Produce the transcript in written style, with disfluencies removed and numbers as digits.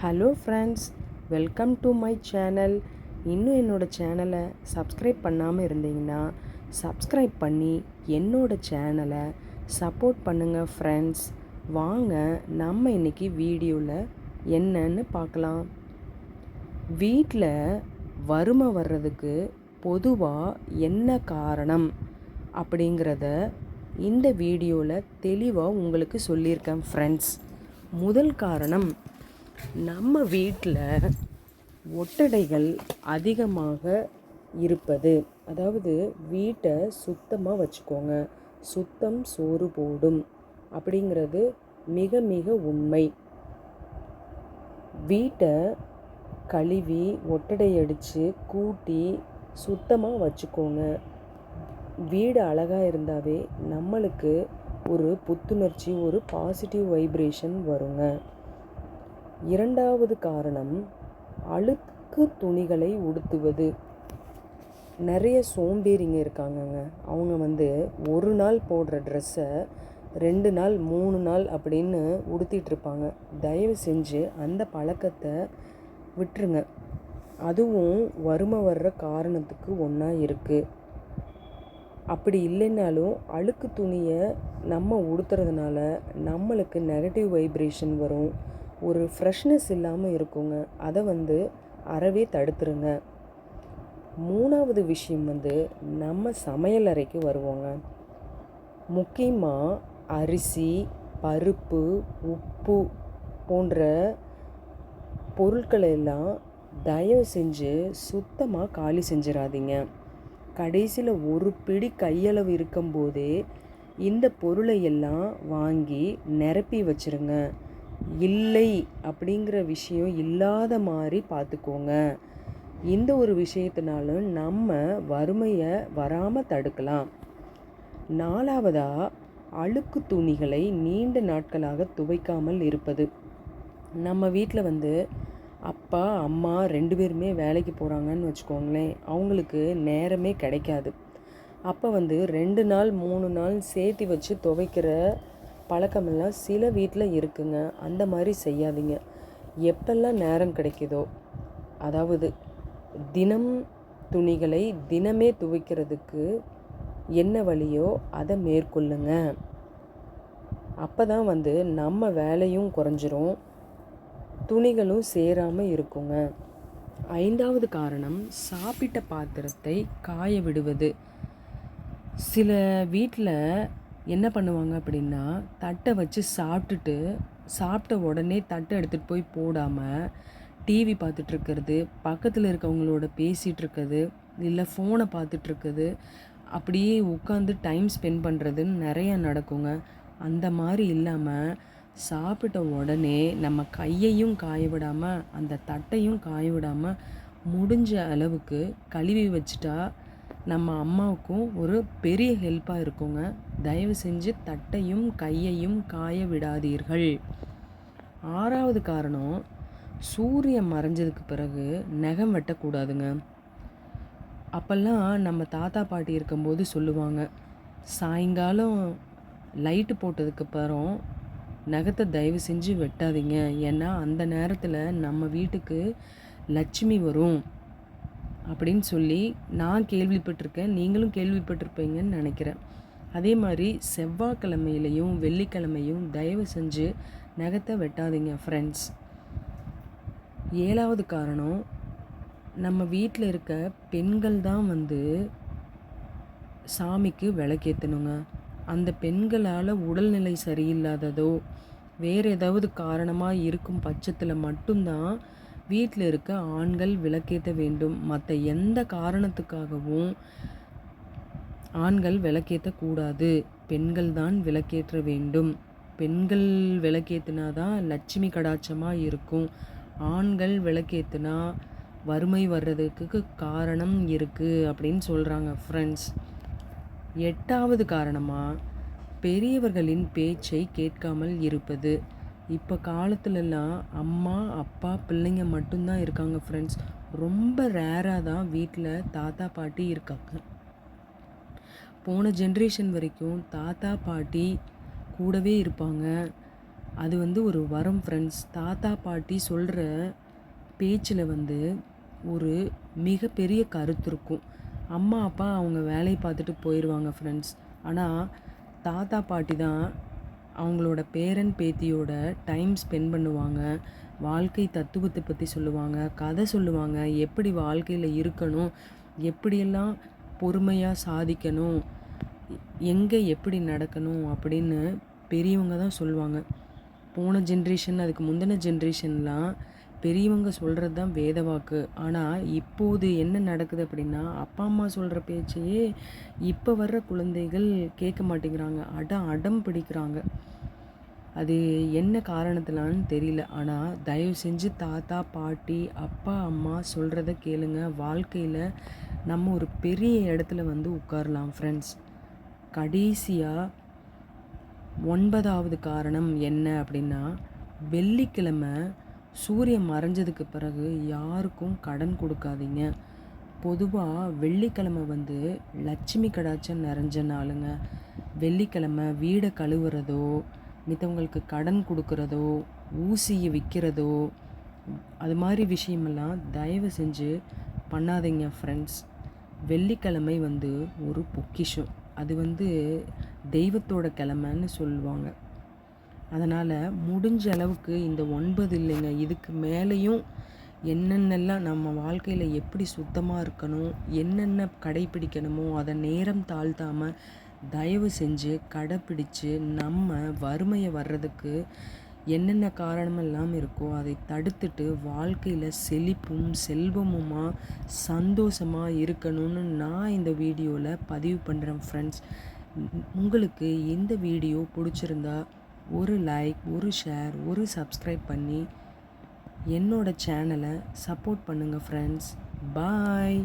Hello friends, welcome to my channel. இன்னும் என்னோடய சேனலை சப்ஸ்கிரைப் பண்ணாமல் இருந்தீங்கன்னா சப்ஸ்கிரைப் பண்ணி என்னோடய சேனலை சப்போர்ட் பண்ணுங்கள் ஃப்ரெண்ட்ஸ். வாங்க நம்ம இன்றைக்கி வீடியோவில் என்னன்னு பார்க்கலாம். வீட்டில் வறுமை வர்றதுக்கு பொதுவாக என்ன காரணம் அப்படிங்கிறத இந்த வீடியோவில் தெளிவாக உங்களுக்கு சொல்லியிருக்கேன் ஃப்ரெண்ட்ஸ். முதல் காரணம், நம்ம வீட்டில் ஒட்டடைகள் அதிகமாக இருப்பது. அதாவது வீட்டை சுத்தமாக வச்சுக்கோங்க, சுத்தம் சோறு போடும் அப்படிங்கிறது மிக மிக உண்மை. வீட்டை கழுவி ஒட்டடை அடித்து கூட்டி சுத்தமாக வச்சுக்கோங்க. வீடு அழகாக இருந்தாவே நம்மளுக்கு ஒரு புத்துணர்ச்சி, ஒரு பாசிட்டிவ் வைப்ரேஷன் வருங்க. இரண்டாவது காரணம், அழுக்கு துணிகளை உடுத்துவது. நிறைய சோம்பேறிங்க இருக்காங்கங்க. அவங்க ஒரு நாள் போடுற ட்ரெஸ்ஸை 2 நாள் 3 நாள் அப்படின்னு உடுத்திகிட்ருப்பாங்க. தயவு செஞ்சு அந்த பழக்கத்தை விட்டுருங்க. அதுவும் வறுமை வர்ற காரணத்துக்கு ஒன்றா இருக்குது. அப்படி இல்லைன்னாலும் அழுக்கு துணியை நம்ம உடுத்துறதுனால நம்மளுக்கு நெகட்டிவ் வைப்ரேஷன் வரும், ஒரு ஃப்ரெஷ்னஸ் இல்லாமல் இருக்குங்க. அதை அறவே தடுத்துருங்க. மூணாவது விஷயம் நம்ம சமையல் அறைக்கு வருவோங்க. முக்கியமாக அரிசி, பருப்பு, உப்பு போன்ற பொருட்களை எல்லாம் தயவு செஞ்சு சுத்தமாக காலி செஞ்சிடாதீங்க. கடைசியில் ஒரு பிடி கையளவு இருக்கும்போதே இந்த பொருளை எல்லாம் வாங்கி நிரப்பி வச்சுருங்க. இல்லை அப்படிங்கிற விஷயம் இல்லாத மாதிரி பார்த்துக்கோங்க. இந்த ஒரு விஷயத்தினாலும் நம்ம வறுமையை வராமல் தடுக்கலாம். நாலாவதாக, அழுக்கு துணிகளை நீண்ட நாட்களாக துவைக்காமல் இருப்பது. நம்ம வீட்டில் அப்பா அம்மா 2 பேருமே வேலைக்கு போகிறாங்கன்னு வச்சுக்கோங்களேன். அவங்களுக்கு நேரமே கிடைக்காது. அப்போ 2 நாள் 3 நாள் சேர்த்து வச்சு துவைக்கிற பழக்கமெல்லாம் சில வீட்டில் இருக்குங்க. அந்த மாதிரி செய்யாதீங்க. எப்பெல்லாம் நேரம் கிடைக்குதோ, அதாவது தினம் துணிகளை தினமே துவைக்கிறதுக்கு என்ன வழியோ அதை மேற்கொள்ளுங்க. அப்போ தான் நம்ம வேலையும் குறைஞ்சிரும், துணிகளும் சேராமல் இருக்குங்க. 5வது காரணம், சாப்பிட்ட பாத்திரத்தை காய விடுவது. சில வீட்டில் என்ன பண்ணுவாங்க அப்படின்னா, தட்டை வச்சு சாப்பிட்ட உடனே தட்டை எடுத்துகிட்டு போய் போடாமல் டிவி பார்த்துட்ருக்கிறது, பக்கத்தில் இருக்கவங்களோட பேசிகிட்ருக்கிறது, இல்லை ஃபோனை பார்த்துட்ருக்குது, அப்படியே உட்காந்து டைம் ஸ்பெண்ட் பண்ணுறதுன்னு நிறையா நடக்குங்க. அந்த மாதிரி இல்லாமல் சாப்பிட்ட உடனே நம்ம கையையும் காய விடாமல் அந்த தட்டையும் காய விடாமல் முடிஞ்ச அளவுக்கு கழுவி வச்சுட்டா நம்ம அம்மாவுக்கும் ஒரு பெரிய ஹெல்ப்பாக இருக்குங்க. தயவு செஞ்சு தட்டையும் கையையும் காய விடாதீர்கள். 6வது காரணம், சூரியன் மறைஞ்சதுக்கு பிறகு நகம் வெட்டக்கூடாதுங்க. அப்போல்லாம் நம்ம தாத்தா பாட்டி இருக்கும்போது சொல்லுவாங்க, சாயங்காலம் லைட்டு போட்டதுக்கு அப்புறம் நகத்தை தயவு செஞ்சு வெட்டாதீங்க, ஏன்னா அந்த நேரத்தில் நம்ம வீட்டுக்கு லட்சுமி வரும் அப்படின்னு சொல்லி நான் கேள்விப்பட்டிருக்கேன். நீங்களும் கேள்விப்பட்டிருப்பீங்கன்னு நினைக்கிறேன். அதே மாதிரி செவ்வாய்க்கிழமையிலையும் வெள்ளிக்கிழமையும் தயவு செஞ்சு நகத்தை வெட்டாதீங்க ஃப்ரெண்ட்ஸ். 7வது காரணம், நம்ம வீட்டில் இருக்க பெண்கள் தான் சாமிக்கு விளக்கேற்றணுங்க. அந்த பெண்களால் உடல்நிலை சரியில்லாததோ வேறு ஏதாவது காரணமாக இருக்கும் பட்சத்தில் மட்டும்தான் வீட்டில் இருக்க ஆண்கள் விளக்கேற்ற வேண்டும். மற்ற எந்த காரணத்துக்காகவும் ஆண்கள் விளக்கேற்றக்கூடாது. பெண்கள் தான் விளக்கேற்ற வேண்டும். பெண்கள் விளக்கேற்றினாதான் லட்சுமி கடாட்சமாக இருக்கும். ஆண்கள் விளக்கேற்றினா வறுமை வர்றதுக்கு காரணம் இருக்குது அப்படின்னு சொல்கிறாங்க ஃப்ரெண்ட்ஸ். 8வது காரணமாக, பெரியவர்களின் பேச்சை கேட்காமல் இருப்பது. இப்போ காலத்துலலாம் அம்மா அப்பா பிள்ளைங்க மட்டும்தான் இருக்காங்க ஃப்ரெண்ட்ஸ். ரொம்ப ரேராக தான் வீட்டில் தாத்தா பாட்டி இருக்காங்க. போன ஜென்ரேஷன் வரைக்கும் தாத்தா பாட்டி கூடவே இருப்பாங்க, அது வந்து ஒரு வரம் ஃப்ரெண்ட்ஸ். தாத்தா பாட்டி சொல்கிற பேச்சில் வந்து ஒரு மிகப்பெரிய கருத்து இருக்கும். அம்மா அப்பா அவங்க வேலையை பார்த்துட்டு போயிடுவாங்க ஃப்ரெண்ட்ஸ். ஆனால் தாத்தா பாட்டி தான் அவங்களோட பேரன் பேத்தியோட டைம் ஸ்பெண்ட் பண்ணுவாங்க. வாழ்க்கை தத்துவத்தை பற்றி சொல்லுவாங்க, கதை சொல்லுவாங்க, எப்படி வாழ்க்கையில் இருக்கணும், எப்படியெல்லாம் பொறுமையாக சாதிக்கணும், எங்கே எப்படி நடக்கணும் அப்படின்னு பெரியவங்க தான் சொல்லுவாங்க. போன ஜென்ரேஷன், அதுக்கு முந்தின ஜென்ரேஷன்லாம் பெரியவங்க சொல்கிறது தான் வேத வாக்கு. ஆனால் இப்போது என்ன நடக்குது அப்படின்னா, அப்பா அம்மா சொல்கிற பேச்சையே இப்போ வர்ற குழந்தைகள் கேட்க மாட்டேங்கிறாங்க. அடம் பிடிக்கிறாங்க. அது என்ன காரணத்தினான்னு தெரியல. ஆனால் தயவு செஞ்சு தாத்தா பாட்டி அப்பா அம்மா சொல்கிறத கேளுங்க. வாழ்க்கையில் நம்ம ஒரு பெரிய இடத்துல வந்து உட்காரலாம் ஃப்ரெண்ட்ஸ். கடைசியாக 9வது காரணம் என்ன அப்படின்னா, வெள்ளிக்கிழமை சூரியன் மறைஞ்சதுக்கு பிறகு யாருக்கும் கடன் கொடுக்காதீங்க. பொதுவாக வெள்ளிக்கிழமை வந்து லட்சுமி கடாட்சம் நிறைஞ்ச நாளுங்க. வெள்ளிக்கிழமை வீடை கழுவுறதோ, மித்தவங்களுக்கு கடன் கொடுக்குறதோ, ஊசியை விற்கிறதோ, அது மாதிரி விஷயமெல்லாம் தயவு செஞ்சு பண்ணாதீங்க ஃப்ரெண்ட்ஸ். வெள்ளிக்கிழமை வந்து ஒரு பொக்கிஷம். அது வந்து தெய்வத்தோட கிழமைன்னு சொல்லுவாங்க. அதனால் முடிஞ்ச அளவுக்கு இந்த 9 இல்லைங்க, இதுக்கு மேலேயும் என்னென்னலாம் நம்ம வாழ்க்கையில் எப்படி சுத்தமாக இருக்கணும், என்னென்ன கடைப்பிடிக்கணுமோ அதை நேரம் தாழ்த்தாமல் தயவு செஞ்சு கடைப்பிடிச்சு நம்ம வறுமையை வர்றதுக்கு என்னென்ன காரணமெல்லாம் இருக்கோ அதை தடுத்துட்டு வாழ்க்கையில் செழிப்பும் செல்வமுமா சந்தோஷமாக இருக்கணும்னு நான் இந்த வீடியோவில் பதிவு பண்ணுறேன் ஃப்ரெண்ட்ஸ். உங்களுக்கு இந்த வீடியோ பிடிச்சிருந்தா ஒரு லைக், ஒரு ஷேர், ஒரு சப்ஸ்கிரைப் பண்ணி என்னோட சேனலை சப்போர்ட் பண்ணுங்கள் ஃப்ரெண்ட்ஸ். பாய்.